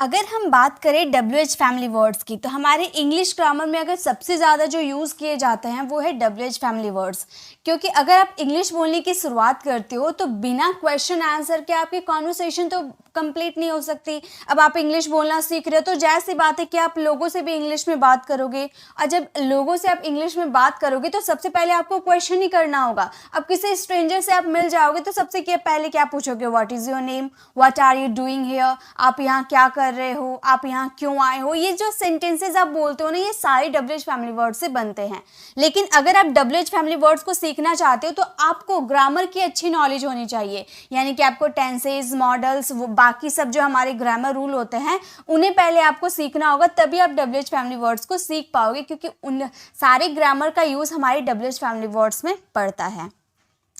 अगर हम बात करें WH फैमिली वर्ड्स की, तो हमारे इंग्लिश ग्रामर में अगर सबसे ज़्यादा जो यूज़ किए जाते हैं वो है WH फैमिली वर्ड्स। क्योंकि अगर आप इंग्लिश बोलने की शुरुआत करते हो तो बिना क्वेश्चन आंसर के आपकी कॉन्वर्सेशन तो कंप्लीट नहीं हो सकती। अब आप इंग्लिश बोलना सीख रहे हो तो जाहिर सी बात है कि आप लोगों से भी इंग्लिश में बात करोगे, और जब लोगों से आप इंग्लिश में बात करोगे तो सबसे पहले आपको क्वेश्चन ही करना होगा। अब किसी स्ट्रेंजर से आप मिल जाओगे तो सबसे पहले क्या पूछोगे? What is your name, what are you doing here, आप यहाँ क्या कर रहे हो, आप यहाँ क्यों आए हो। ये जो सेंटेंसेज आप बोलते हो ना, ये सारे WH फैमिली वर्ड से बनते हैं। लेकिन अगर आप WH फैमिली वर्ड्स को सीखना चाहते हो तो आपको ग्रामर की अच्छी नॉलेज होनी चाहिए, यानी कि आपको टेंसेज, मॉडल्स, वो बाकी सब जो हमारे ग्रामर रूल होते हैं उन्हें पहले आपको सीखना होगा, तभी आप WH फैमिली वर्ड्स को सीख पाओगे, क्योंकि उन सारे ग्रामर का यूज़ हमारे WH फैमिली वर्ड्स में पड़ता है।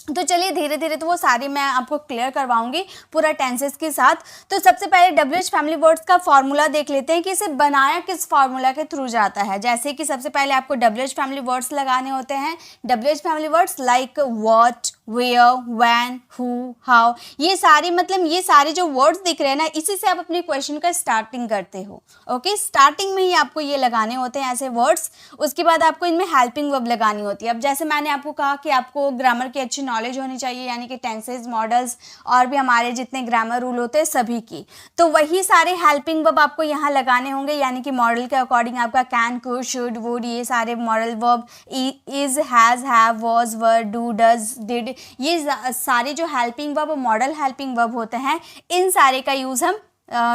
तो चलिए धीरे धीरे तो वो सारी मैं आपको क्लियर करवाऊंगी पूरा टेंसेस के साथ। तो सबसे पहले WH फैमिली वर्ड्स का फॉर्मूला देख लेते हैं कि इसे बनाया किस फार्मूला के थ्रू जाता है। जैसे कि सबसे पहले आपको WH फैमिली वर्ड्स लगाने होते हैं। WH family words like what, where, when, who, how, ये सारे जो वर्ड्स दिख रहे हैं ना, इसी से आप अपने क्वेश्चन का स्टार्टिंग करते हो। ओके, स्टार्टिंग में ही आपको ये लगाने होते हैं ऐसे वर्ड्स। उसके बाद आपको इनमें हेल्पिंग वर्ब लगानी होती है। अब जैसे मैंने आपको कहा कि आपको ग्रामर की अच्छी नॉलेज होनी चाहिए, यानी कि टेंसेज, मॉडल्स और भी हमारे जितने ग्रामर रूल होते हैं सभी की, तो वही सारे हेल्पिंग वर्ब आपको यहाँ लगाने होंगे। यानी कि मॉडल के अकॉर्डिंग आपका कैन, कुड, शुड, वुड, ये सारे modal verb, is, has, have, was, were, do, does, did, ये सारे जो हेल्पिंग वर्ब और मॉडल हेल्पिंग वर्ब होते हैं, इन सारे का यूज़ हम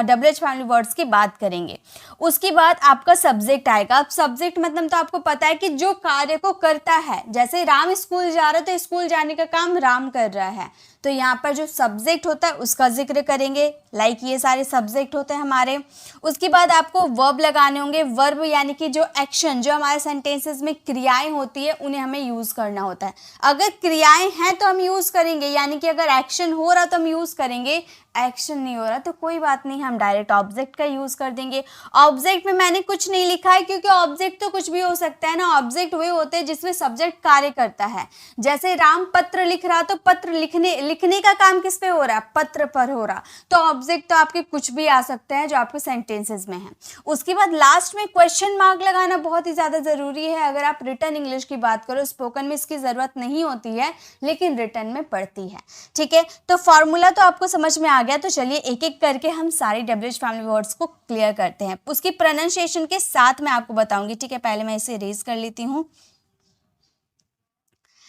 WH फैमिली वर्ड्स की बात करेंगे। उसके बाद आपका सब्जेक्ट आएगा। अब सब्जेक्ट मतलब तो आपको पता है कि जो कार्य को करता है, जैसे राम स्कूल जा रहा है तो स्कूल जाने का काम राम कर रहा है, तो यहाँ पर जो सब्जेक्ट होता है उसका जिक्र करेंगे। लाइक ये सारे सब्जेक्ट होते हैं हमारे। उसके बाद आपको वर्ब लगाने होंगे। वर्ब यानी कि जो एक्शन, जो हमारे सेंटेंसेस में क्रियाएं होती है उन्हें हमें यूज़ करना होता है। अगर क्रियाएं हैं तो हम यूज़ करेंगे, यानी कि अगर एक्शन हो रहा तो हम यूज़ करेंगे, एक्शन नहीं हो रहा तो कोई बात नहीं, हम डायरेक्ट ऑब्जेक्ट का यूज़ कर देंगे। ऑब्जेक्ट में मैंने कुछ नहीं लिखा है, क्योंकि ऑब्जेक्ट तो कुछ भी हो सकता है ना। ऑब्जेक्ट वे होते हैं जिसमें सब्जेक्ट कार्य करता है। जैसे राम पत्र लिख रहा तो पत्र लिखने का काम किस पे हो रहा है? पत्र पर हो रहा। तो ऑब्जेक्ट तो आपके कुछ भी आ सकते हैं जो आपके सेंटेंसेस में है। उसके बाद लास्ट में क्वेश्चन मार्क लगाना बहुत ही ज़्यादा ज़रूरी है। अगर आप रिटन इंग्लिश की बात करो, स्पोकन में इसकी ज़रूरत नहीं होती है, लेकिन रिटन में पड़ती है। ठीक है, तो फॉर्मूला तो आपको समझ में आ गया। तो चलिए एक एक करके हम सारे WH फैमिली वर्ड्स को क्लियर करते हैं। उसकी प्रोनाउंसिएशन के साथ मैं आपको बताऊंगी। ठीक है, पहले मैं इसे इरेज कर लेती हूँ।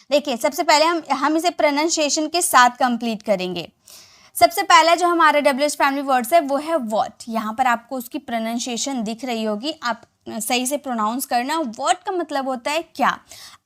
देखिए, सबसे पहले हम इसे प्रोनाउंसिएशन के साथ कंप्लीट करेंगे। सबसे पहला जो हमारा WH फैमिली वर्ड्स है वो है व्हाट। यहाँ पर आपको उसकी प्रोनाउंसिएशन दिख रही होगी, आप सही से प्रोनाउंस करना। व्हाट का मतलब होता है क्या।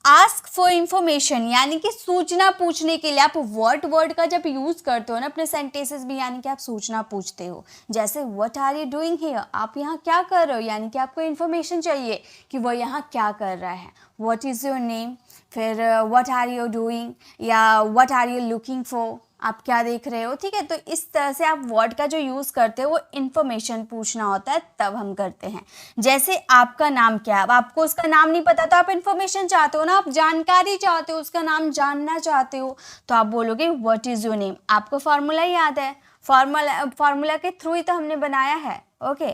आस्क फॉर इंफॉर्मेशन, यानी कि सूचना पूछने के लिए आप व्हाट वर्ड का जब यूज़ करते हो ना अपने सेंटेंसेस में, यानी कि आप सूचना पूछते हो। जैसे what are you doing here, आप यहाँ क्या कर रहे हो, यानी कि आपको इन्फॉर्मेशन चाहिए कि वो यहाँ क्या कर रहा है। व्हाट इज़ योर नेम, फिर व्हाट आर यू डूइंग, या what are you looking for, आप क्या देख रहे हो। ठीक है, तो इस तरह से आप वर्ड का जो यूज़ करते हो वो इन्फॉर्मेशन पूछना होता है, तब हम करते हैं। जैसे आपका नाम क्या है, अब आपको उसका नाम नहीं पता तो आप इन्फॉर्मेशन चाहते हो ना, आप जानकारी चाहते हो, उसका नाम जानना चाहते हो, तो आप बोलोगे व्हाट इज़ योर नेम। आपको फार्मूला याद है, फार्मूला के थ्रू ही तो हमने बनाया है। ओके,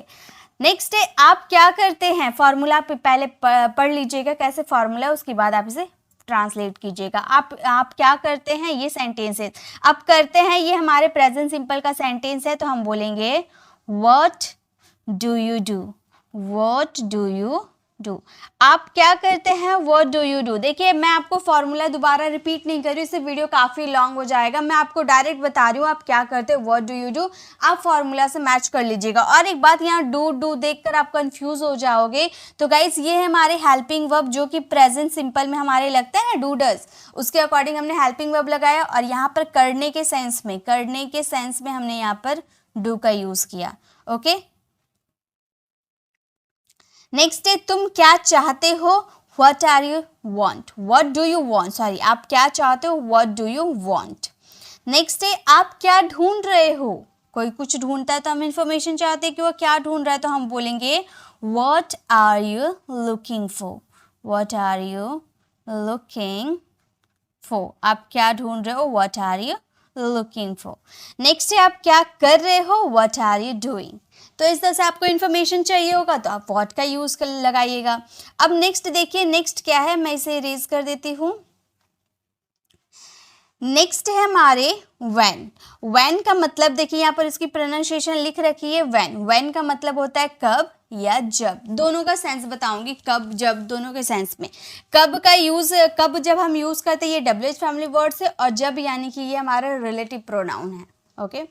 नेक्स्ट है आप क्या करते हैं। फार्मूला पहले पढ़ लीजिएगा कैसे फार्मूला, उसके बाद आप इसे ट्रांसलेट कीजिएगा। आप क्या करते हैं, ये सेंटेंस है। आप करते हैं, ये हमारे प्रेजेंट सिंपल का सेंटेंस है, तो हम बोलेंगे what do you do, what do you do. आप क्या करते हैं, व्हाट डू यू डू। देखिए, मैं आपको फॉर्मूला दोबारा रिपीट नहीं कर रही हूँ, इससे वीडियो काफ़ी लॉन्ग हो जाएगा। मैं आपको डायरेक्ट बता रही हूँ आप क्या करते हो, व्हाट डू यू डू। आप फॉर्मूला से मैच कर लीजिएगा। और एक बात, यहाँ डू देखकर आप कंफ्यूज हो जाओगे। तो गाइस, ये है हमारे हेल्पिंग वर्ब, जो कि प्रेजेंट सिंपल में हमारे लगता है ना डू डज, उसके अकॉर्डिंग हमने हेल्पिंग वर्ब लगाया। और यहाँ पर करने के सेंस में हमने यहाँ पर डू का यूज़ किया। ओके, नेक्स्ट है तुम क्या चाहते हो, what are you want, what do you want, sorry, आप क्या चाहते हो, what do you want. Next है आप क्या ढूंढ रहे हो। कोई कुछ ढूंढता है तो हम इंफॉर्मेशन चाहते हैं कि वो क्या ढूंढ रहा है, तो हम बोलेंगे what are you looking for, what are you looking for. आप क्या ढूंढ रहे हो, what are you looking for. Next है आप क्या कर रहे हो, व्हाट आर यू डूइंग। तो इस तरह से आपको इन्फॉर्मेशन चाहिए होगा तो आप व्हाट का यूज़ कर लगाइएगा। अब नेक्स्ट देखिए, नेक्स्ट क्या है, मैं इसे इरेज कर देती हूँ। नेक्स्ट है हमारे व्हेन। व्हेन का मतलब देखिए यहाँ पर इसकी प्रोनाउंसिएशन लिख रखी है व्हेन। व्हेन का मतलब होता है कब या जब, दोनों का सेंस बताऊंगी, कब जब दोनों के सेंस में। कब का यूज, कब जब हम यूज करते हैं ये WH फैमिली वर्ड से, और जब यानी कि ये हमारा रिलेटिव प्रोनाउन है। ओके,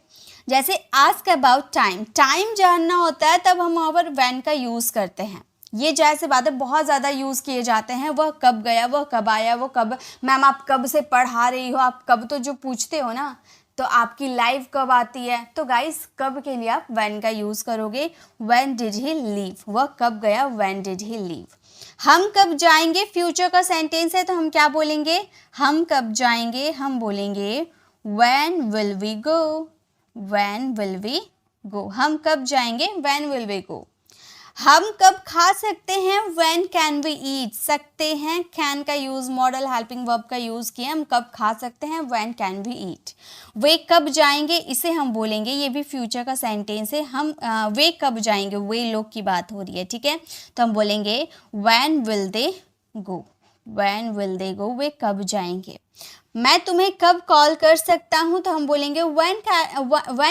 जैसे आस्क अबाउट टाइम, टाइम जानना होता है तब हम वहाँ पर व्हेन का यूज करते हैं। ये जैसे बातें बहुत ज़्यादा यूज़ किए जाते हैं, वह कब गया, वह कब आया, वो कब, मैम आप कब से पढ़ा रही हो, आप कब तो जो पूछते हो ना, तो आपकी लाइफ कब आती है, तो गाइस कब के लिए आप व्हेन का यूज़ करोगे। व्हेन डिड ही लीव, वह कब गया, व्हेन डिड ही लीव। हम कब जाएंगे, फ्यूचर का सेंटेंस है तो हम क्या बोलेंगे, हम कब जाएंगे, हम बोलेंगे when will we go, when will we go. हम कब जाएंगे, व्हेन विल वी गो। हम कब खा सकते हैं, व्हेन कैन वी ईट, सकते हैं कैन का यूज मॉडल हेल्पिंग वर्ब का यूज किया, हम कब खा सकते हैं, व्हेन कैन वी ईट। वे कब जाएंगे, इसे हम बोलेंगे, ये भी फ्यूचर का सेंटेंस है, हम वे कब जाएंगे, वे लोग की बात हो रही है, ठीक है, तो हम बोलेंगे when will they go, when will they go, वे कब जाएंगे। मैं तुम्हें कब कॉल कर सकता हूँ, तो हम बोलेंगे when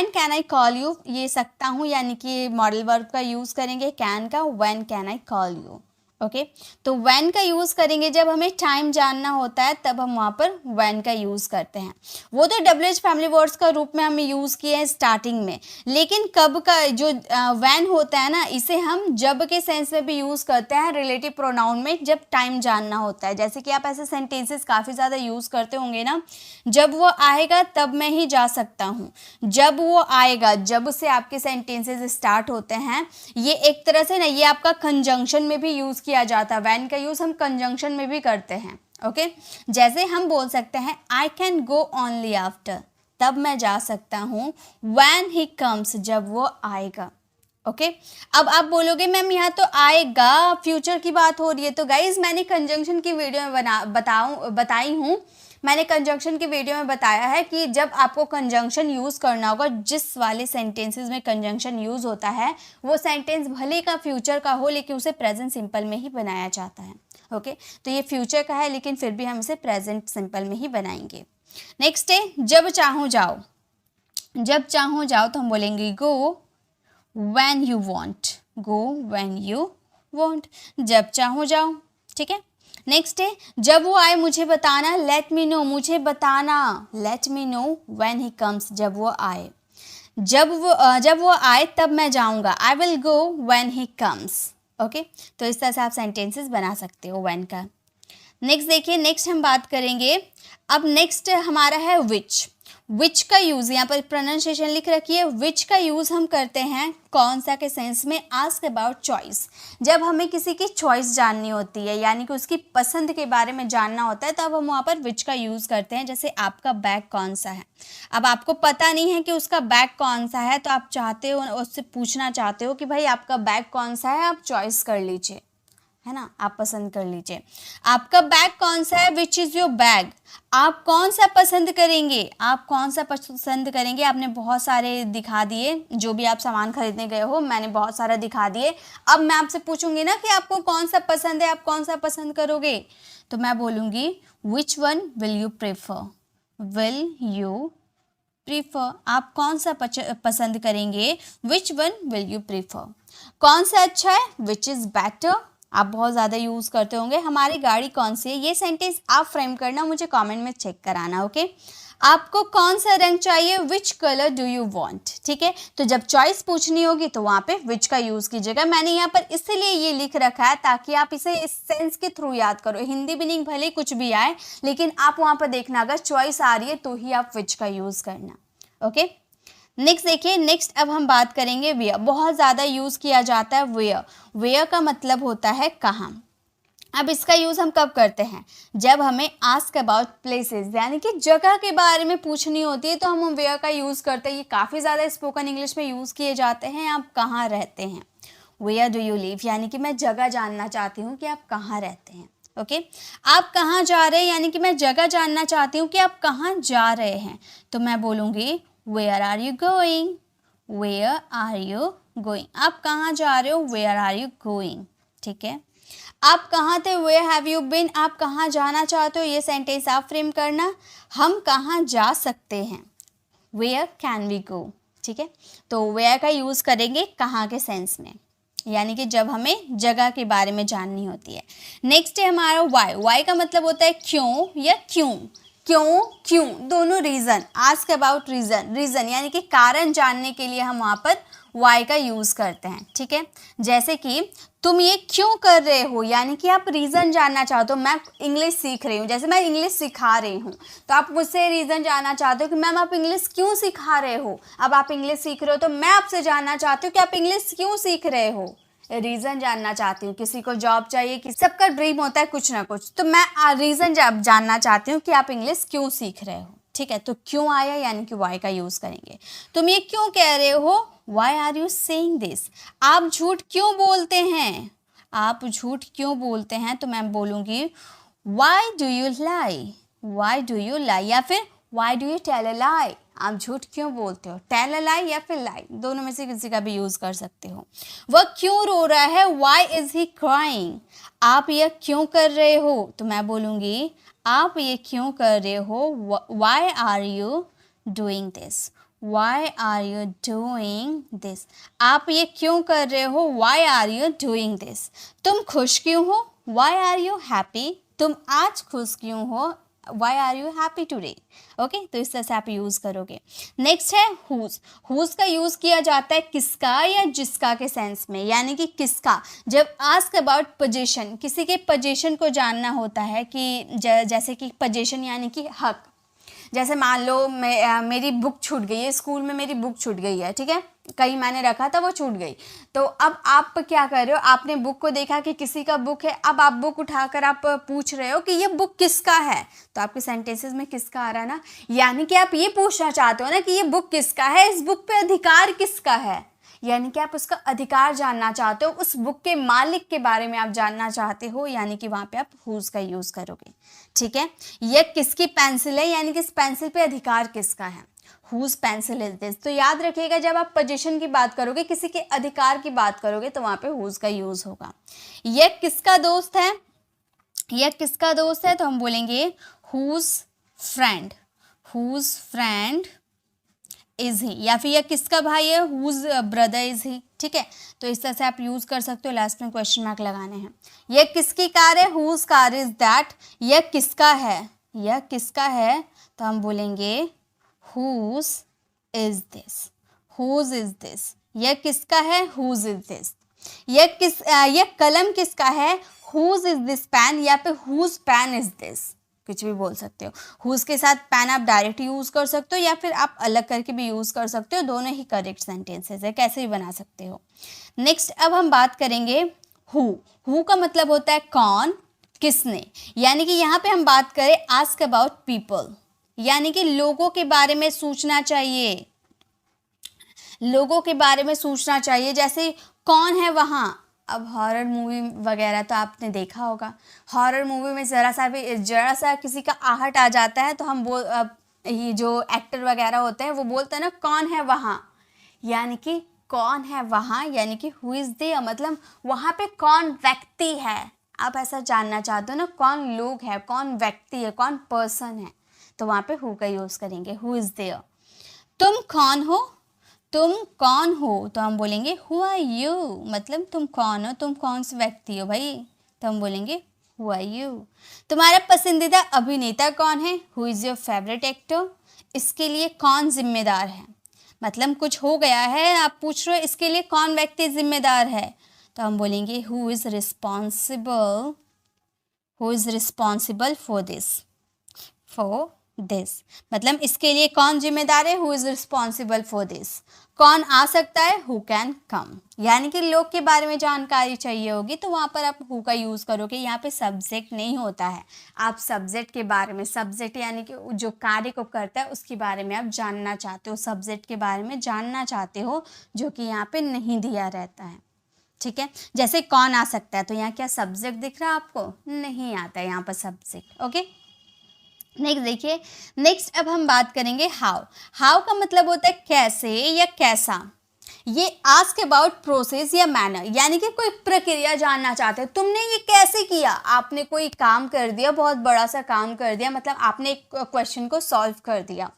can I call you, ये सकता हूँ यानी कि मॉडल वर्ब का यूज़ करेंगे, कैन का, when can I call you. Okay, तो व्हेन का यूज़ करेंगे जब हमें टाइम जानना होता है, तब हम वहाँ पर व्हेन का यूज़ करते हैं। वो तो WH फैमिली वर्ड्स का रूप में हमें यूज़ किए हैं स्टार्टिंग में, लेकिन कब का जो व्हेन होता है ना, इसे हम जब के सेंस में भी यूज़ करते हैं रिलेटिव प्रोनाउन में, जब टाइम जानना होता है। जैसे कि आप ऐसे सेंटेंसेस काफ़ी ज़्यादा यूज़ करते होंगे ना, जब वो आएगा तब मैं ही जा सकता हूँ, जब वो आएगा, जब से आपके सेंटेंसेस स्टार्ट होते हैं। ये एक तरह से ना, ये आपका कंजंक्शन में भी यूज़ किया जाता है, व्हेन का यूज़ हम कंजंक्शन में भी करते हैं। ओके, जैसे हम बोल सकते हैं I can go only after, तब मैं जा सकता हूँ, व्हेन ही कम्स, जब वो आएगा। ओके, अब आप बोलोगे मैम यहाँ तो आएगा, फ्यूचर की बात हो रही है, तो गाइज मैंने कंजंक्शन की वीडियो में बताई हूँ, मैंने कंजंक्शन की वीडियो में बताया है कि जब आपको कंजंक्शन यूज़ करना होगा, जिस वाले सेंटेंसेस में कंजंक्शन यूज़ होता है, वो सेंटेंस भले का फ्यूचर का हो, लेकिन उसे प्रेजेंट सिंपल में ही बनाया जाता है। ओके, तो ये फ्यूचर का है, लेकिन फिर भी हम इसे प्रेजेंट सिंपल में ही बनाएंगे। नेक्स्ट है जब चाहो जाओ। जब चाहो जाओ तो हम बोलेंगे go when you want, go when you want, जब चाहो जाओ, ठीक है। नेक्स्ट है जब वो आए मुझे बताना, लेट मी नो, मुझे बताना, let me know when he comes, जब वो आए। जब वो आए तब मैं जाऊंगा, I will go when he comes. Okay, तो इस तरह से आप सेंटेंसेस बना सकते हो व्हेन का। नेक्स्ट देखिए, नेक्स्ट हम बात करेंगे, अब नेक्स्ट हमारा है विच। विच का यूज़, यहाँ पर प्रोनाउंसिएशन लिख रखी है, विच का यूज़ हम करते हैं कौन सा के सेंस में, आस्क अबाउट चॉइस। जब हमें किसी की चॉइस जाननी होती है, यानी कि उसकी पसंद के बारे में जानना होता है, तब हम वहाँ पर विच का यूज़ करते हैं। जैसे आपका बैग कौन सा है, अब आपको पता नहीं है कि उसका बैग कौन सा है, तो आप चाहते हो, उससे पूछना चाहते हो कि भाई आपका बैग कौन सा है, आप चॉइस कर लीजिए, है ना, आप पसंद कर लीजिए। आपका बैग कौन सा है, विच इज़ योर बैग, आप कौन सा पसंद करेंगे, आप कौन सा पसंद करेंगे। आपने बहुत सारे दिखा दिए, जो भी आप सामान खरीदने गए हो, मैंने बहुत सारा दिखा दिए। अब मैं आपसे पूछूंगी ना कि आपको कौन सा पसंद है, आप कौन सा पसंद करोगे, तो मैं बोलूँगी which one will you prefer, will you prefer, आप कौन सा पसंद करेंगे, which one will you prefer. कौन सा अच्छा है, विच इज़ बेटर, आप बहुत ज़्यादा यूज़ करते होंगे। हमारी गाड़ी कौन सी है, ये सेंटेंस आप फ्रेम करना, मुझे कमेंट में चेक कराना। ओके, आपको कौन सा रंग चाहिए, which colour do you want, ठीक है। तो जब चॉइस पूछनी होगी तो वहाँ पे विच का यूज़ कीजिएगा। मैंने यहाँ पर इसलिए ये लिख रखा है ताकि आप इसे इस सेंस के थ्रू याद करो। हिंदी मीनिंग भले कुछ भी आए, लेकिन आप वहाँ पर देखना अगर चॉइस आ रही है तो ही आप विच का यूज़ करना। ओके, नेक्स्ट देखिए, नेक्स्ट अब हम बात करेंगे वेयर। बहुत ज़्यादा यूज़ किया जाता है वेयर। वेयर का मतलब होता है कहाँ। अब इसका यूज़ हम कब करते हैं, जब हमें आस्क अबाउट प्लेसेस, यानी कि जगह के बारे में पूछनी होती है, तो हम वेयर का यूज़ करते हैं। ये काफ़ी ज़्यादा स्पोकन इंग्लिश में यूज़ किए जाते हैं। आप कहाँ रहते हैं, वेयर डू यू लिव, यानी कि मैं जगह जानना चाहती हूँ कि आप कहाँ रहते हैं। ओके, आप कहाँ जा रहे हैं, यानी कि मैं जगह जानना चाहती हूँ कि आप कहाँ जा रहे हैं, तो मैं बोलूँगी where are you going, where are you going, आप कहाँ जा रहे हो, वेयर आर यू गोइंग, ठीक है। आप कहाँ थे, वेयर हैव यू बीन, आप कहाँ जाना चाहते हो, ये सेंटेंस आप फ्रेम करना। हम कहाँ जा सकते हैं, वेयर कैन वी गो, ठीक है। तो वेयर का यूज़ करेंगे कहाँ के सेंस में, यानी कि जब हमें जगह के बारे में जाननी होती है। नेक्स्ट है हमारा वाई। वाई का मतलब होता है क्यों या क्यों, क्यों क्यों दोनों, reason, ask about reason, reason यानी कि कारण जानने के लिए हम वहाँ पर वाई का यूज़ करते हैं, ठीक है। जैसे कि तुम ये क्यों कर रहे हो, यानी कि आप रीज़न जानना चाहते हो। मैं इंग्लिश सीख रही हूँ, जैसे मैं इंग्लिश सिखा रही हूँ, तो आप मुझसे रीज़न जानना चाहते हो कि मैम आप इंग्लिश क्यों सिखा रहे हो। अब आप इंग्लिश सीख रहे हो तो मैं आपसे जानना चाहती हूँ कि आप इंग्लिश क्यों सीख रहे हो, रीज़न जानना चाहती हूँ। किसी को जॉब चाहिए, कि सबका ड्रीम होता है कुछ ना कुछ, तो मैं रीज़न जानना चाहती हूँ कि आप इंग्लिश क्यों सीख रहे हो, ठीक है। तो क्यों आया, यानी कि वाई का यूज़ करेंगे। तुम ये क्यों कह रहे हो, why are you saying this, आप झूठ क्यों बोलते हैं, आप झूठ क्यों बोलते हैं, तो मैं बोलूँगी why do you lie, why do you lie, या फिर why do you tell a lie, आप झूठ क्यों बोलते हो, टेल अ लाई या फिर लाई, दोनों में से किसी का भी यूज़ कर सकते हो। वह क्यों रो रहा है, वाई इज़ ही क्राइंग, आप यह क्यों कर रहे हो, तो मैं बोलूँगी आप ये क्यों कर रहे हो, why are you doing this, why are you doing this, आप ये क्यों कर रहे हो, why are you doing this. तुम खुश क्यों हो, वाई आर यू हैप्पी, तुम आज खुश क्यों हो, why are you happy today, okay. तो इस तरह से आप यूज़ करोगे। नेक्स्ट है हुज। हुज का यूज़ किया जाता है किसका या जिसका के सेंस में, यानी कि किसका, जब आस्क अबाउट पोजीशन, किसी के पोजीशन को जानना होता है, कि जैसे कि पोजीशन यानी कि हक। जैसे मान लो मेरी बुक छूट गई है, स्कूल में मेरी बुक छूट गई है, ठीक है, कहीं मैंने रखा था वो छूट गई। तो अब आप क्या कर रहे हो, आपने बुक को देखा कि किसी का बुक है, अब आप बुक उठाकर आप पूछ रहे हो कि ये बुक किसका है, तो आपके सेंटेंसेस में किसका आ रहा है ना, यानी कि आप ये पूछना चाहते हो ना कि ये बुक किसका है, इस बुक पे अधिकार किसका है, यानी कि आप उसका अधिकार जानना चाहते हो, उस बुक के मालिक के बारे में आप जानना चाहते हो, यानी कि वहाँ पे आप हुज का यूज़ करोगे, ठीक है। यह किसकी पेंसिल है, यानी कि इस पेंसिल पे अधिकार किसका है, हुज पेंसिल इज दिस। तो याद रखिएगा, जब आप पोजीशन की बात करोगे, किसी के अधिकार की बात करोगे, तो वहाँ पे हुज का यूज़ होगा। यह किसका दोस्त है, यह किसका दोस्त है, तो हम बोलेंगे whose friend, whose friend is he, या फिर यह किसका भाई है, हुज ब्रदर इज ही, ठीक है। तो इस तरह से आप यूज़ कर सकते हो, लास्ट में क्वेश्चन मार्क लगाने हैं। यह किसकी कार है, हुज कार इज दैट, यह किसका है, यह किसका है, तो हम बोलेंगे whose is this, whose is this, यह किसका है, हुज इज दिस। यह कलम किसका है, हुज इज दिस पेन, या फिर हुज पेन इज दिस, कुछ भी बोल सकते हो। हुज के साथ पेन आप डायरेक्ट यूज़ कर सकते हो, या फिर आप अलग करके भी यूज़ कर सकते हो, दोनों ही करेक्ट सेंटेंसेस है, कैसे भी बना सकते हो। नेक्स्ट अब हम बात करेंगे हु का मतलब होता है कौन, किसने, यानी कि यहाँ पे हम बात करें आस्क अबाउट पीपल, यानी कि लोगों के बारे में सोचना चाहिए, लोगों के बारे में सोचना चाहिए। जैसे कौन है वहाँ, अब हॉरर मूवी वगैरह तो आपने देखा होगा, हॉरर मूवी में ज़रा सा किसी का आहट आ जाता है, तो हम ये जो एक्टर वगैरह होते हैं वो बोलते हैं ना कौन है वहाँ, यानी कि कौन है वहाँ, यानी कि हु इज़ देयर, मतलब वहाँ पे कौन व्यक्ति है, आप ऐसा जानना चाहते हो ना, कौन लोग है, कौन व्यक्ति है, कौन पर्सन है, तो वहाँ पे हु का यूज़ करेंगे, हु इज़ देयर। तुम कौन हो, तुम कौन हो, तो हम बोलेंगे हु आर यू, मतलब तुम कौन हो, तुम कौन से व्यक्ति हो भाई, तो हम बोलेंगे हु आर यू। तुम्हारा पसंदीदा अभिनेता कौन है, who is your favourite actor, इसके लिए कौन जिम्मेदार है, मतलब कुछ हो गया है, आप पूछ रहे हो इसके लिए कौन व्यक्ति जिम्मेदार है, तो हम बोलेंगे who is responsible, who is responsible for this, मतलब इसके लिए कौन जिम्मेदार है, who is responsible for this. कौन आ सकता है, हु कैन कम, यानी कि लोग के बारे में जानकारी चाहिए होगी, तो वहाँ पर आप हु का यूज़ करोगे। यहाँ पे सब्जेक्ट नहीं होता है, आप सब्जेक्ट के बारे में, सब्जेक्ट यानी कि जो कार्य को करता है उसके बारे में आप जानना चाहते हो, सब्जेक्ट के बारे में जानना चाहते हो, जो कि यहाँ पे नहीं दिया रहता है, ठीक है। जैसे कौन आ सकता है, तो यहाँ क्या सब्जेक्ट दिख रहा है आपको, नहीं आता है यहाँ पर सब्जेक्ट, ओके। नेक्स्ट देखिए, नेक्स्ट अब हम बात करेंगे हाउ। हाउ का मतलब होता है कैसे या कैसा, ये आस्क अबाउट प्रोसेस या मैनर, यानी कि कोई प्रक्रिया जानना चाहते हैं, तुमने ये कैसे किया। आपने कोई काम कर दिया, बहुत बड़ा सा काम कर दिया, मतलब आपने एक क्वेश्चन को सॉल्व कर दिया।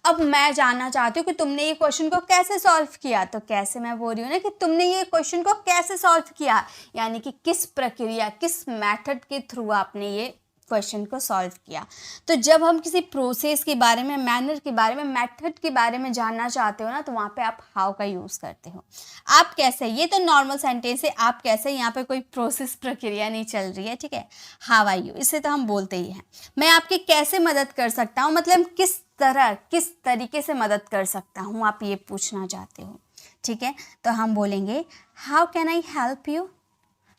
अब मैं जानना चाहती हूँ कि तुमने ये क्वेश्चन को कैसे सॉल्व किया। तो कैसे मैं बोल रही हूँ ना कि तुमने ये क्वेश्चन को कैसे सॉल्व किया, यानी कि किस प्रक्रिया, किस मेथड के थ्रू आपने ये क्वेश्चन को सॉल्व किया। तो जब हम किसी प्रोसेस के बारे में, मैनर के बारे में, मेथड के बारे में जानना चाहते हो ना, तो वहाँ पे आप हाउ का यूज़ करते हो। आप कैसे, ये तो नॉर्मल सेंटेंस है, आप कैसे, यहाँ पे कोई प्रोसेस, प्रक्रिया नहीं चल रही है, ठीक है। हाउ आर यू, इससे तो हम बोलते ही हैं। मैं आपकी कैसे मदद कर सकता हूँ, मतलब किस तरह, किस तरीके से मदद कर सकता हूँ, आप ये पूछना चाहते हो, ठीक है। तो हम बोलेंगे how can I help you,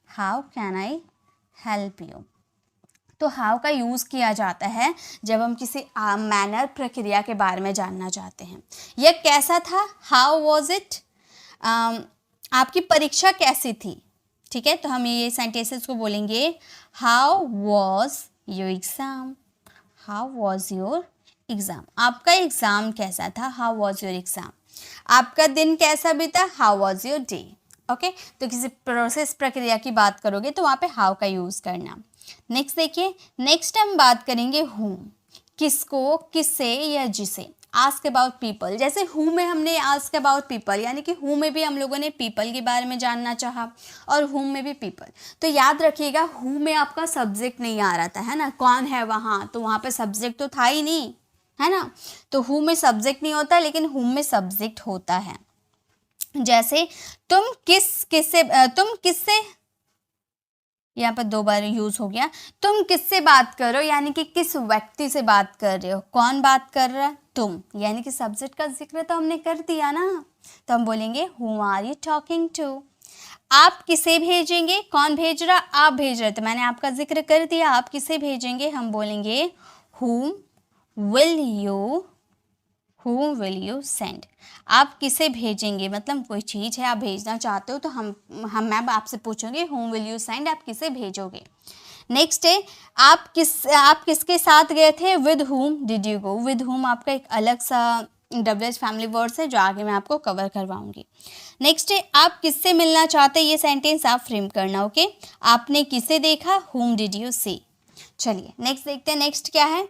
how can I help you. तो हाउ का यूज़ किया जाता है जब हम किसी मैनर, प्रक्रिया के बारे में जानना चाहते हैं। यह कैसा था, हाउ वॉज इट, आपकी परीक्षा कैसी थी, ठीक है। तो हम ये सेंटेंसेस को बोलेंगे how was your exam, how was your exam, आपका एग्ज़ाम कैसा था, हाउ वॉज योर एग्ज़ाम। आपका दिन कैसा बीता, how was your day. Okay, तो किसी प्रोसेस, प्रक्रिया की बात करोगे तो वहाँ पे हाउ का यूज़ करना। नेक्स्ट देखिए, नेक्स्ट हम बात करेंगे हूम, किसको, किससे या जिसे। आस्क अबाउट पीपल, जैसे हु में हमने आस्क अबाउट पीपल, यानी कि हु में भी हम लोगों ने पीपल के बारे में जानना चाहा और हुम में भी पीपल। तो याद रखिएगा, हु में आपका सब्जेक्ट नहीं आ रहा था, है ना, कौन है वहाँ, तो वहाँ पे सब्जेक्ट तो था ही नहीं, है ना। तो हु में सब्जेक्ट नहीं होता, लेकिन हुम में सब्जेक्ट होता है। जैसे तुम किससे, यहाँ पर 2 बार यूज़ हो गया। तुम किससे बात कर रहे हो, यानी कि किस व्यक्ति से बात कर रहे हो, कौन बात कर रहा है, तुम, यानी कि सब्जेक्ट का जिक्र तो हमने कर दिया ना। तो हम बोलेंगे who are you talking to. आप किसे भेजेंगे, कौन भेज रहा, आप भेज रहे, तो मैंने आपका जिक्र कर दिया। आप किसे भेजेंगे, हम बोलेंगे whom will you send। आप किसे भेजेंगे, मतलब कोई चीज़ है आप भेजना चाहते हो, तो मैं आपसे पूछूंगी whom will you send, आप किसे भेजोगे। नेक्स्ट है आप किसके साथ गए थे, with whom did you go। with whom आपका एक अलग सा WH फैमिली वर्ड्स है जो आगे मैं आपको कवर करवाऊंगी। नेक्स्ट है आप किससे मिलना चाहते हैं, ये सेंटेंस आप फ्रेम करना। ओके, आपने किसे देखा, whom did you see। चलिए नेक्स्ट देखते हैं, नेक्स्ट क्या है।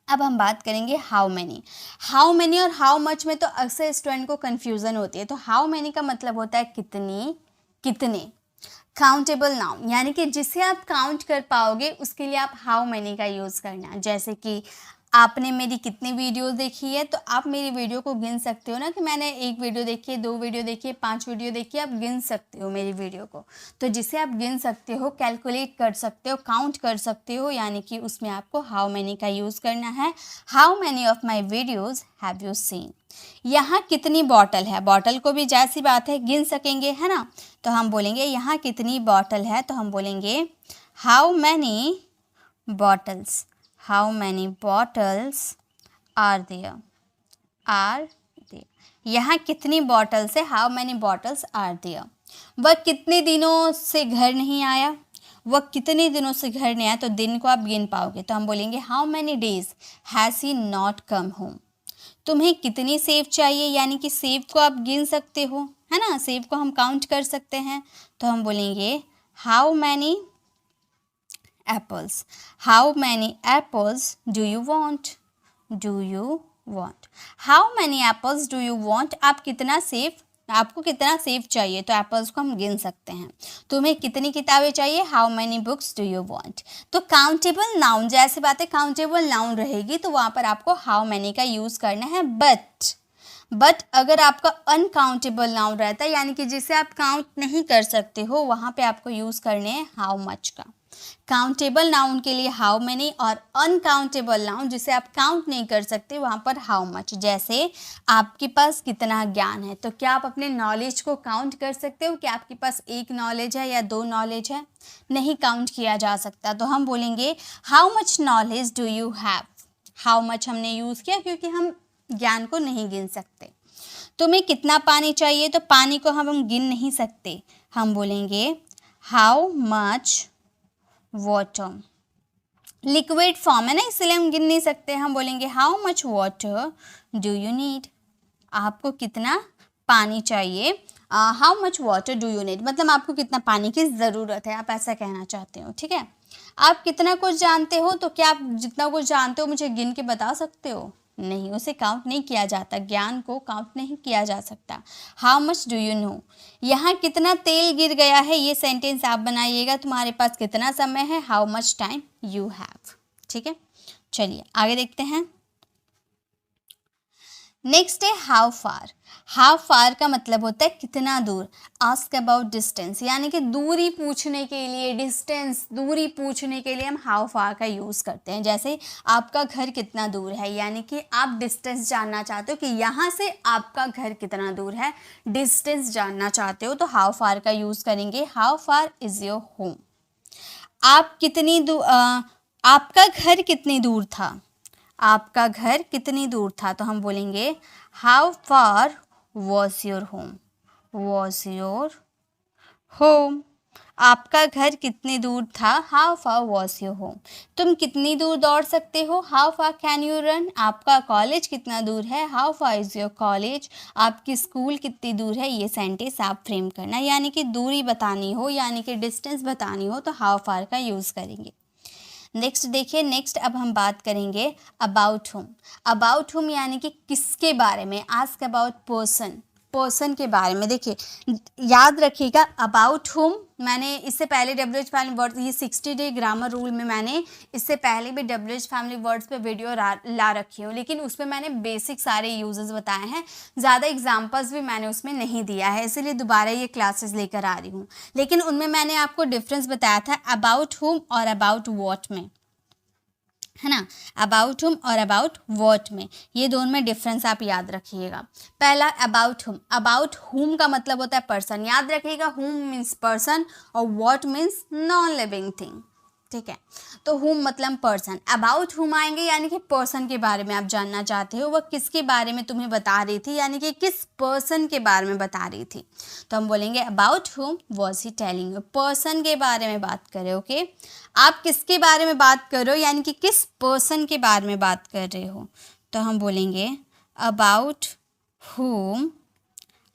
अब हम बात करेंगे हाउ मैनी और हाउ मच में तो अक्सर स्टूडेंट को कन्फ्यूज़न होती है। तो हाउ मैनी का मतलब होता है कितने। काउंटेबल नाउन, यानी कि जिसे आप काउंट कर पाओगे उसके लिए आप हाउ मैनी का यूज़ करना। जैसे कि आपने मेरी कितनी वीडियोस देखी है, तो आप मेरी वीडियो को गिन सकते हो ना, कि मैंने 1 वीडियो देखी है, 2 वीडियो देखी है, 5 वीडियो देखी है, आप गिन सकते हो मेरी वीडियो को। तो जिसे आप गिन सकते हो, कैलकुलेट कर सकते हो, काउंट कर सकते हो, यानी कि उसमें आपको हाउ मैनी का यूज़ करना है। How many of my videos have you seen. यहाँ कितनी बॉटल है, बॉटल को भी जैसी बात है गिन सकेंगे, है ना। तो हम बोलेंगे यहाँ कितनी बॉटल है, तो हम बोलेंगे how many bottles, how many bottles are there। यहाँ कितनी बॉटल्स है, how many bottles are there। वह कितने दिनों से घर नहीं आया, वह कितने दिनों से घर नहीं आया, तो दिन को आप गिन पाओगे, तो हम बोलेंगे how many days has he not come home। तुम्हें कितनी सेब चाहिए, यानी कि सेब को आप गिन सकते हो, है ना, सेब को हम काउंट कर सकते हैं, तो हम बोलेंगे how many apples, how many apples do you want, how many apples do you want। आपको कितना सेब चाहिए, तो एप्पल्स को हम गिन सकते हैं। तुम्हें कितनी किताबें चाहिए, how many books do you want. तो काउंटेबल नाउन, जैसे बातें काउंटेबल नाउन रहेगी तो वहाँ पर आपको हाउ मैनी का यूज़ करना है। बट अगर आपका अनकाउंटेबल नाउन रहता है, यानी कि जिसे आप काउंट नहीं कर सकते हो, वहाँ पे आपको यूज़ करने हैं हाउ मच का। काउंटेबल नाउन के लिए हाउ मैनी, और अनकाउंटेबल नाउन जिसे आप काउंट नहीं कर सकते वहाँ पर हाउ मच। जैसे आपके पास कितना ज्ञान है, तो क्या आप अपने नॉलेज को काउंट कर सकते हो कि आपके पास 1 नॉलेज है या 2 नॉलेज है, नहीं काउंट किया जा सकता। तो हम बोलेंगे how much knowledge do you have. How much हमने यूज़ किया क्योंकि हम ज्ञान को नहीं गिन सकते। तुम्हें कितना पानी चाहिए, तो पानी को हम गिन नहीं सकते, हम बोलेंगे how much water. Liquid form है ना, इसलिए हम गिन नहीं सकते, हम बोलेंगे how much water do you need. आपको कितना पानी चाहिए। How much water do you need, मतलब आपको कितना पानी की ज़रूरत है, आप ऐसा कहना चाहते हो, ठीक है। आप कितना कुछ जानते हो, तो क्या आप जितना कुछ जानते हो मुझे गिन के बता सकते हो? नहीं, उसे काउंट नहीं किया जाता, ज्ञान को काउंट नहीं किया जा सकता। How much do you know, यहाँ कितना तेल गिर गया है, ये सेंटेंस आप बनाइएगा। तुम्हारे पास कितना समय है, how much time you have, ठीक है। चलिए आगे देखते हैं। नेक्स्ट है हाउ फार। हाउ फार का मतलब होता है कितना दूर। आस्क अबाउट डिस्टेंस, यानी कि दूरी पूछने के लिए, डिस्टेंस दूरी पूछने के लिए हम हाउ फार का यूज़ करते हैं। जैसे आपका घर कितना दूर है, यानी कि आप डिस्टेंस जानना चाहते हो कि यहाँ से आपका घर कितना दूर है, डिस्टेंस जानना चाहते हो तो हाउ फार का यूज़ करेंगे। How far is your home. आप कितनी दूर, आपका घर कितनी दूर था, आपका घर कितनी दूर था, तो हम बोलेंगे how far was your home, was your home. आपका घर कितनी दूर था, how far was your home. तुम कितनी दूर दौड़ सकते हो, how far can you run. आपका कॉलेज कितना दूर है, how far is your college. आपकी स्कूल कितनी दूर है, ये सेंटेंस आप फ्रेम करना, यानी कि दूरी बतानी हो, यानी कि डिस्टेंस बतानी हो तो हाउ फार का यूज़ करेंगे। नेक्स्ट देखिए, नेक्स्ट अब हम बात करेंगे अबाउट हुम। अबाउट हुम यानी कि किसके बारे में। आस्क अबाउट पर्सन, पर्सन के बारे में। देखिए याद रखिएगा अबाउट हुम, मैंने इससे पहले WH फैमिली वर्ड्स, ये 60 डे ग्रामर रूल में मैंने इससे पहले भी WH फैमिली वर्ड्स पे वीडियो ला रखी हूँ, लेकिन उसमें मैंने बेसिक सारे यूजेस बताए हैं, ज़्यादा एग्जांपल्स भी मैंने उसमें नहीं दिया है, इसीलिए दोबारा ये क्लासेस लेकर आ रही हूँ। लेकिन उनमें मैंने आपको डिफरेंस बताया था अबाउट हुम और अबाउट व्हाट में, है ना। अबाउट हुम और अबाउट व्हाट में, ये दोनों में डिफरेंस आप याद रखिएगा। पहला अबाउट हुम, अबाउट हुम का मतलब होता है पर्सन, याद रखिएगा हुम मीन्स पर्सन और what means non living thing, ठीक है। तो हुम मतलब पर्सन, अबाउट हुम आएंगे यानी कि पर्सन के बारे में आप जानना चाहते हो, वह किसके बारे में तुम्हें बता रही थी, यानी कि किस पर्सन के बारे में बता रही थी, तो हम बोलेंगे अबाउट हुम was he telling you, person के बारे में बात करें, ओके। आप किसके बारे में बात कर रहे हो, यानी कि किस पर्सन के बारे में बात कर रहे हो, तो हम बोलेंगे about whom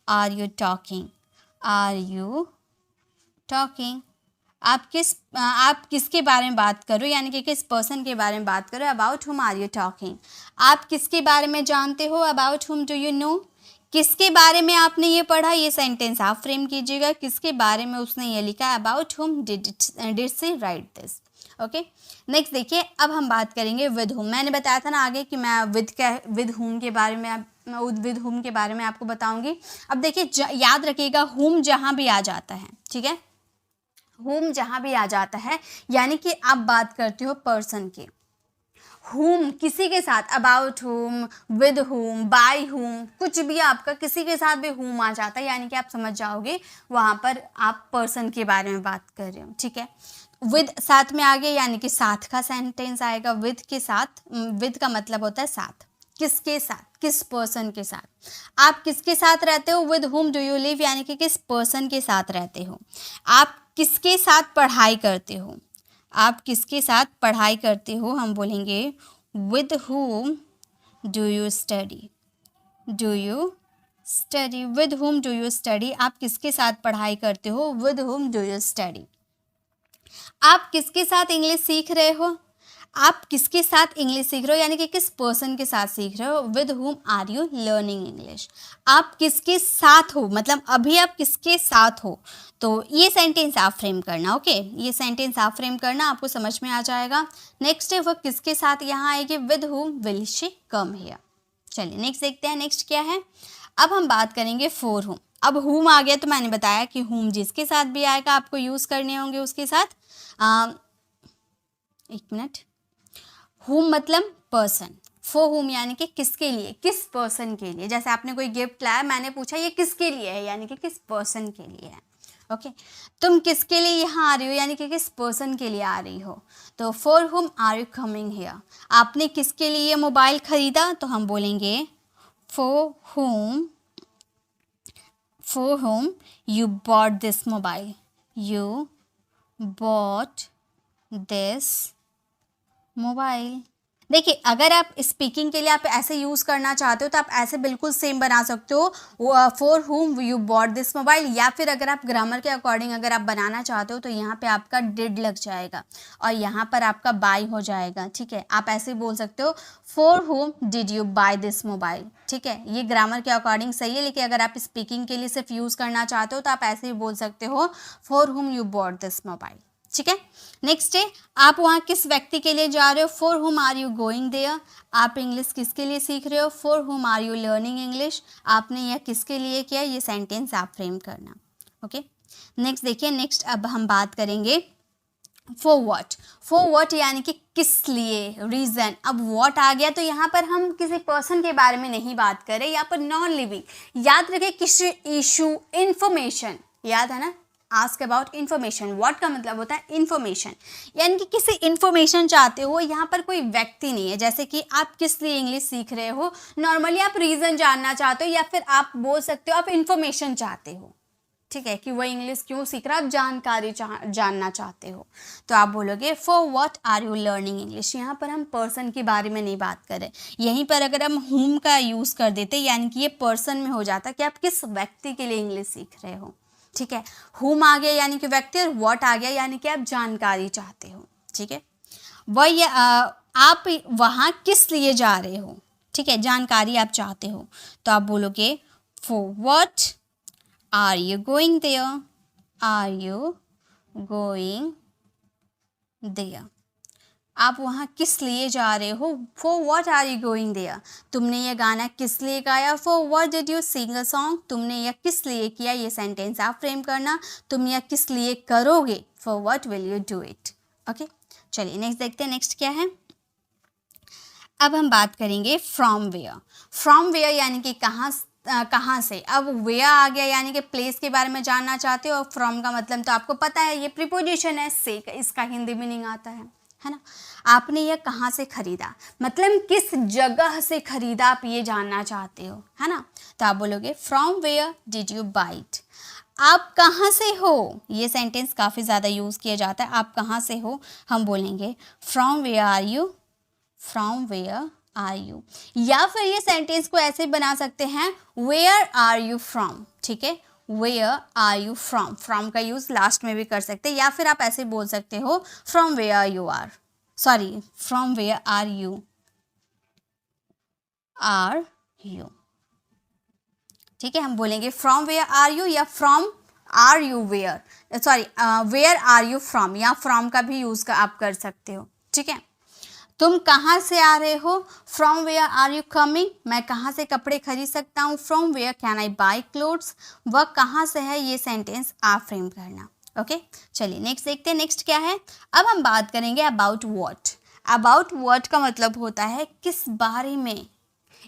are you talking, are you talking. आप किसके बारे में बात करो, यानी कि किस पर्सन के बारे में बात करो, about whom are you talking. आप किसके बारे में जानते हो, अबाउट हुम डू यू नो। किसके बारे में आपने ये पढ़ा, ये सेंटेंस आप फ्रेम कीजिएगा, किसके बारे में उसने ये लिखा, अबाउट हुम did she write this, okay. Next देखिए, अब हम बात करेंगे विद हुम। मैंने बताया था ना आगे कि मैं विद हुम के बारे में आपको बताऊंगी। अब देखिए याद रखिएगा हुम जहाँ भी आ जाता है, ठीक है, हुम जहाँ भी आ जाता है यानी कि आप बात करते हो पर्सन की। हुम किसी के साथ, अबाउट हुम, विद हुम, बाय हुम, कुछ भी आपका किसी के साथ भी हुम आ जाता है, यानी कि आप समझ जाओगे वहाँ पर आप पर्सन के बारे में बात कर रहे हो, ठीक है। विद साथ में आ गया, यानी कि साथ का सेंटेंस आएगा विद के साथ। विद का मतलब होता है साथ, किसके साथ, किस पर्सन के साथ। आप किसके साथ रहते हो, with whom do you live, यानी कि किस पर्सन के साथ रहते हो। आप किसके साथ पढ़ाई करते हो, आप किसके साथ पढ़ाई करते हो, हम बोलेंगे with whom do you study, do you study, with whom do you study. आप किसके साथ पढ़ाई करते हो, with whom do you study. आप किसके साथ इंग्लिश सीख रहे हो, आप किसके साथ इंग्लिश सीख रहे हो, यानी कि किस पर्सन के साथ सीख रहे हो, with whom are you learning English. आप किसके साथ हो, मतलब अभी आप किसके साथ हो, तो ये सेंटेंस आप फ्रेम करना, ओके। ये सेंटेंस आप फ्रेम करना, आपको समझ में आ जाएगा। नेक्स्ट है वह किसके साथ यहाँ आएगी, with whom will she come here. चलिए नेक्स्ट देखते हैं, नेक्स्ट क्या है। अब हम बात करेंगे फॉर हुम। अब हुम आ गया तो मैंने बताया कि हुम जिसके साथ भी आएगा आपको यूज़ करने होंगे उसके साथ। एक मिनट, हुम मतलब पर्सन, फॉर हुम यानी कि किसके लिए, किस पर्सन के लिए। जैसे आपने कोई गिफ्ट लाया, मैंने पूछा ये किसके लिए है, यानी कि किस पर्सन के लिए है, ओके। तुम किसके लिए यहाँ आ रही हो, यानी कि किस पर्सन के लिए आ रही हो, तो for whom are you coming here. आपने किसके लिए ये मोबाइल खरीदा, तो हम बोलेंगे for whom you bought this mobile, you bought this mobile. देखिए, अगर आप स्पीकिंग के लिए आप ऐसे यूज़ करना चाहते हो तो आप ऐसे बिल्कुल सेम बना सकते हो, for whom you bought this mobile, या फिर अगर आप ग्रामर के अकॉर्डिंग अगर आप बनाना चाहते हो तो यहाँ पे आपका डिड लग जाएगा और यहाँ पर आपका बाय हो जाएगा। ठीक है, आप ऐसे बोल सकते हो for whom did you buy this mobile. ठीक है, ये ग्रामर के अकॉर्डिंग सही है, लेकिन अगर आप स्पीकिंग के लिए सिर्फ यूज़ करना चाहते हो तो आप ऐसे ही बोल सकते हो for whom you bought this mobile. ठीक है, नेक्स्ट है, आप वहाँ किस व्यक्ति के लिए जा रहे हो, for whom are you going there. आप इंग्लिश किसके लिए सीख रहे हो, for whom are you learning English. आपने यह किसके लिए किया, ये सेंटेंस आप फ्रेम करना। ओके, नेक्स्ट देखिए, नेक्स्ट अब हम बात करेंगे फॉर व्हाट। फॉर व्हाट यानी कि किस लिए, रीज़न। अब व्हाट आ गया तो यहाँ पर हम किसी पर्सन के बारे में नहीं बात करें, यहाँ पर नॉन लिविंग। याद रखें, किसी इशू, इंफॉर्मेशन, याद है ना, आस्क अबाउट इन्फॉर्मेशन। व्हाट का मतलब होता है इन्फॉर्मेशन, यानी कि किसी इन्फॉर्मेशन चाहते हो। यहाँ पर कोई व्यक्ति नहीं है, जैसे कि आप किस लिए इंग्लिश सीख रहे हो, नॉर्मली आप रीज़न जानना चाहते हो, या फिर आप बोल सकते हो आप इन्फॉर्मेशन चाहते हो। ठीक है, कि वह इंग्लिश क्यों सीख रहा है, आप जानकारी जानना चाहते हो, तो आप बोलोगे for what are you learning English. यहाँ पर हम पर्सन के बारे में नहीं बात करें, यहीं पर अगर हम हुम का यूज़ कर देते यानी कि ये पर्सन में हो जाता कि आप किस व्यक्ति के लिए इंग्लिश सीख रहे हो। ठीक है, हुम आ गया यानी कि व्यक्ति, और व्हाट आ गया यानी कि आप जानकारी चाहते हो। ठीक है, आप वहाँ किस लिए जा रहे हो। ठीक है, जानकारी आप चाहते हो, तो आप बोलोगे for what are you going there, are you going there. आप वहाँ किस लिए जा रहे हो, for what are you going there. तुमने ये गाना किस लिए गाया, for what did you sing a song. तुमने यह किस लिए किया, ये सेंटेंस आप फ्रेम करना। तुम यह किस लिए करोगे, for what will you do it. Okay, चलिए नेक्स्ट देखते हैं, नेक्स्ट क्या है। अब हम बात करेंगे फ्रॉम वेयर। फ्रॉम वेयर यानी कि कहाँ से। अब वेयर आ गया यानी कि प्लेस के बारे में जानना चाहते हो, और फ्रॉम का मतलब तो आपको पता है, ये प्रीपोजिशन है, से इसका हिंदी मीनिंग आता है ना। आपने यह कहाँ से खरीदा, मतलब किस जगह से खरीदा, आप ये जानना चाहते हो, है ना। तो आप बोलोगे from where did you buy it. आप कहाँ से हो, ये सेंटेंस काफ़ी ज़्यादा यूज़ किया जाता है। आप कहाँ से हो, हम बोलेंगे from where are you, from where are you. या फिर ये सेंटेंस को ऐसे बना सकते हैं, वेयर आर यू फ्रॉम। ठीक है, where are you from, from का यूज़ लास्ट में भी कर सकते हैं, या फिर आप ऐसे बोल सकते हो from where you are, sorry from where are you, are you. ठीक है, हम बोलेंगे फ्रॉम वेयर आर यू या from are you where, sorry where are you from, या फ्रॉम का भी यूज़ आप कर सकते हो। ठीक है, तुम कहाँ से आ रहे हो, from where are you coming. मैं कहाँ से कपड़े खरीद सकता हूँ, from where can I buy clothes. वह कहाँ से है, ये सेंटेंस आप फ्रेम करना। ओके, चलिए नेक्स्ट देखते हैं, नेक्स्ट क्या है। अब हम बात करेंगे अबाउट व्हाट। अबाउट व्हाट का मतलब होता है किस बारे में।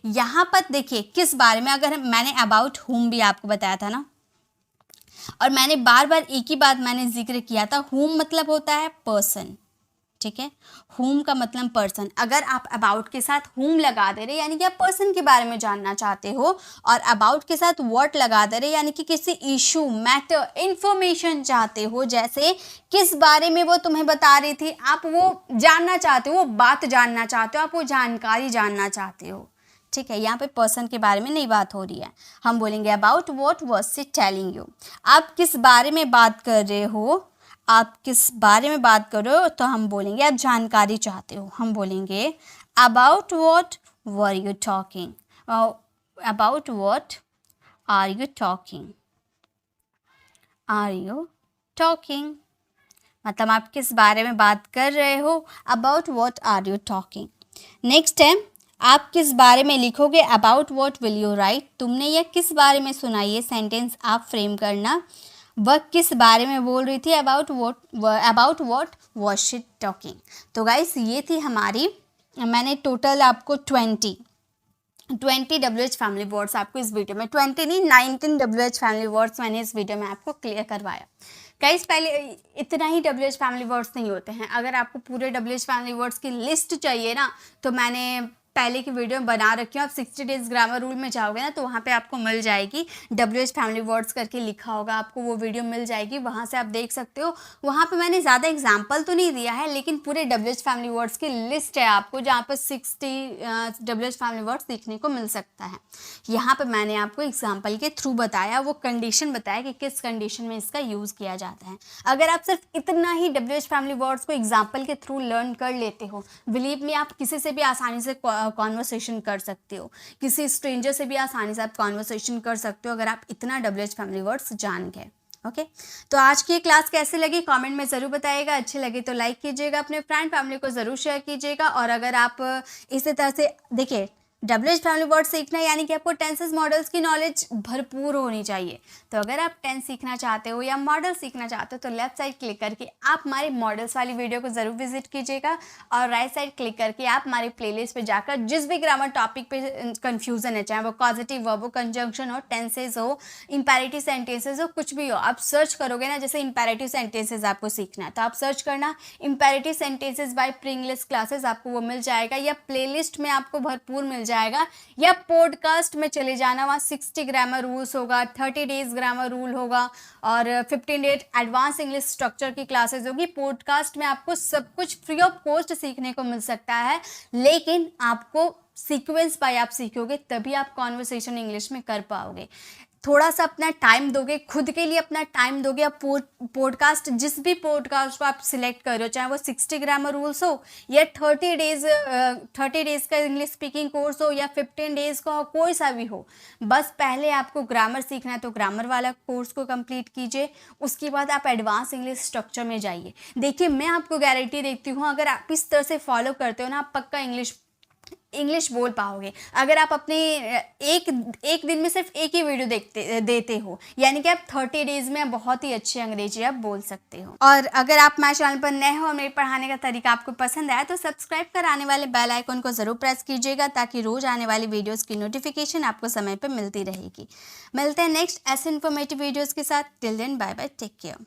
यहाँ पर देखिए किस बारे में, अगर मैंने अबाउट हुम भी आपको बताया था ना, और मैंने बार बार एक ही बात मैंने जिक्र किया था, हुम मतलब होता है पर्सन। ठीक है, हुम का मतलब पर्सन। अगर आप अबाउट के साथ हुम लगा दे रहे यानी कि आप पर्सन के बारे में जानना चाहते हो, और अबाउट के साथ व्हाट लगा दे रहे यानी कि किसी इशू, मैटर, इंफॉर्मेशन चाहते हो, जैसे किस बारे में वो तुम्हें बता रही थी, आप वो जानना चाहते हो, वो बात जानना चाहते हो, आप वो जानकारी जानना चाहते हो। ठीक है, यहाँ पे पर्सन के बारे में नहीं बात हो रही है, हम बोलेंगे about what was she telling you. आप किस बारे में बात कर रहे हो, आप किस बारे में बात करो, तो हम बोलेंगे आप जानकारी चाहते हो, हम बोलेंगे about what were you talking, about what are you talking, are you talking, मतलब आप किस बारे में बात कर रहे हो, about what are you talking. Next है, आप किस बारे में लिखोगे, about what will you write. तुमने यह किस बारे में सुना, ये सेंटेंस आप फ्रेम करना। वह किस बारे में बोल रही थी, about what was she talking. तो गाइस ये थी हमारी, मैंने टोटल आपको 20 WH फैमिली वर्ड्स आपको इस वीडियो में, 20 नहीं 19 WH फैमिली वर्ड्स मैंने इस वीडियो में आपको क्लियर करवाया। गाइस पहले इतना ही WH फैमिली वर्ड्स नहीं होते हैं, अगर आपको पूरे WH फैमिली वर्ड्स की लिस्ट चाहिए ना, तो मैंने पहले की वीडियो बना रखी हूँ, आप 60 डेज ग्रामर रूल में जाओगे ना तो वहाँ पे आपको मिल जाएगी, WH फैमिली वर्ड्स करके लिखा होगा, आपको वो वीडियो मिल जाएगी, वहाँ से आप देख सकते हो। वहाँ पे मैंने ज़्यादा एग्जाम्पल तो नहीं दिया है, लेकिन पूरे WH फैमिली वर्ड्स की लिस्ट है आपको, जहाँ पर 60 WH फैमिली वर्ड्स देखने को मिल सकता है। यहाँ पर मैंने आपको एग्जाम्पल के थ्रू बताया, वो कंडीशन बताया कि किस कंडीशन में इसका यूज़ किया जाता है। अगर आप सिर्फ इतना ही WH फैमिली वर्ड्स को एग्जाम्पल के थ्रू लर्न कर लेते हो, बिलीव मी आप किसी से भी आसानी से कॉन्वर्सेशन कर सकते हो, किसी स्ट्रेंजर से भी आसानी से आप कॉन्वर्सेशन कर सकते हो अगर आप इतना WH फैमिली वर्ड्स जान गए। ओके तो आज की क्लास कैसे लगी कमेंट में ज़रूर बताइएगा, अच्छी लगी तो लाइक कीजिएगा, अपने फ्रेंड फैमिली को ज़रूर शेयर कीजिएगा। और अगर आप इसी तरह से देखिए, WH फैमिली वर्ड सीखना यानी कि आपको टेंसेस मॉडल्स की नॉलेज भरपूर होनी चाहिए। तो अगर आप टेंस सीखना चाहते हो या मॉडल सीखना चाहते हो तो लेफ्ट साइड क्लिक करके आप हमारे मॉडल्स वाली वीडियो को ज़रूर विजिट कीजिएगा, और राइट साइड क्लिक करके आप हमारी प्लेलिस्ट पे जाकर जिस भी ग्रामर टॉपिक पे कंफ्यूजन है, चाहे वो पॉजिटिव वर्ब हो, कंजंक्शन हो, टेंसेज हो, इंपेरेटिव सेंटेंसेज हो, कुछ भी हो, आप सर्च करोगे ना, जैसे इंपेरेटिव सेंटेंसेज आपको सीखना है तो आप सर्च करना imperative sentences by pre English classes, आपको वो मिल जाएगा, या प्लेलिस्ट में आपको भरपूर मिल जाएगा, या पॉडकास्ट में चले जाना, वहाँ 60 ग्रामर रूल्स होगा, 30 डेज ग्रामर रूल होगा, और 15 डेज एडवांस इंग्लिश स्ट्रक्चर की क्लासेस होगी। पॉडकास्ट में आपको सब कुछ फ्री ऑफ कॉस्ट सीखने को मिल सकता है, लेकिन आपको सीक्वेंस बाय आप सीखोगे तभी आप कॉन्वर्सेशन इंग्लिश में कर पाओगे। थोड़ा सा अपना टाइम दोगे, खुद के लिए अपना टाइम दोगे, आप पॉडकास्ट जिस भी पॉडकास्ट को आप सिलेक्ट कर रहे हो, चाहे वो 60 ग्रामर रूल्स हो या 30 डेज का इंग्लिश स्पीकिंग कोर्स हो या 15 डेज का हो, कोई सा भी हो, बस पहले आपको ग्रामर सीखना है तो ग्रामर वाला कोर्स को कंप्लीट कीजिए, उसके बाद आप एडवांस इंग्लिश स्ट्रक्चर में जाइए। देखिए मैं आपको गारंटी देती हूँ, अगर आप इस तरह से फॉलो करते हो ना, आप पक्का इंग्लिश बोल पाओगे। अगर आप अपने एक दिन में सिर्फ एक ही वीडियो देते हो, यानी कि आप 30 डेज में बहुत ही अच्छी अंग्रेजी आप बोल सकते हो। और अगर आप हमारे चैनल पर नए हो और मेरे पढ़ाने का तरीका आपको पसंद आया तो सब्सक्राइब कर आने वाले बेल आइकन को ज़रूर प्रेस कीजिएगा, ताकि रोज़ आने वाली वीडियोज़ की नोटिफिकेशन आपको समय पर मिलती रहेगी। मिलते हैं नेक्स्ट ऐसे इन्फॉर्मेटिव वीडियोज़ के साथ। Till then bye bye, take care.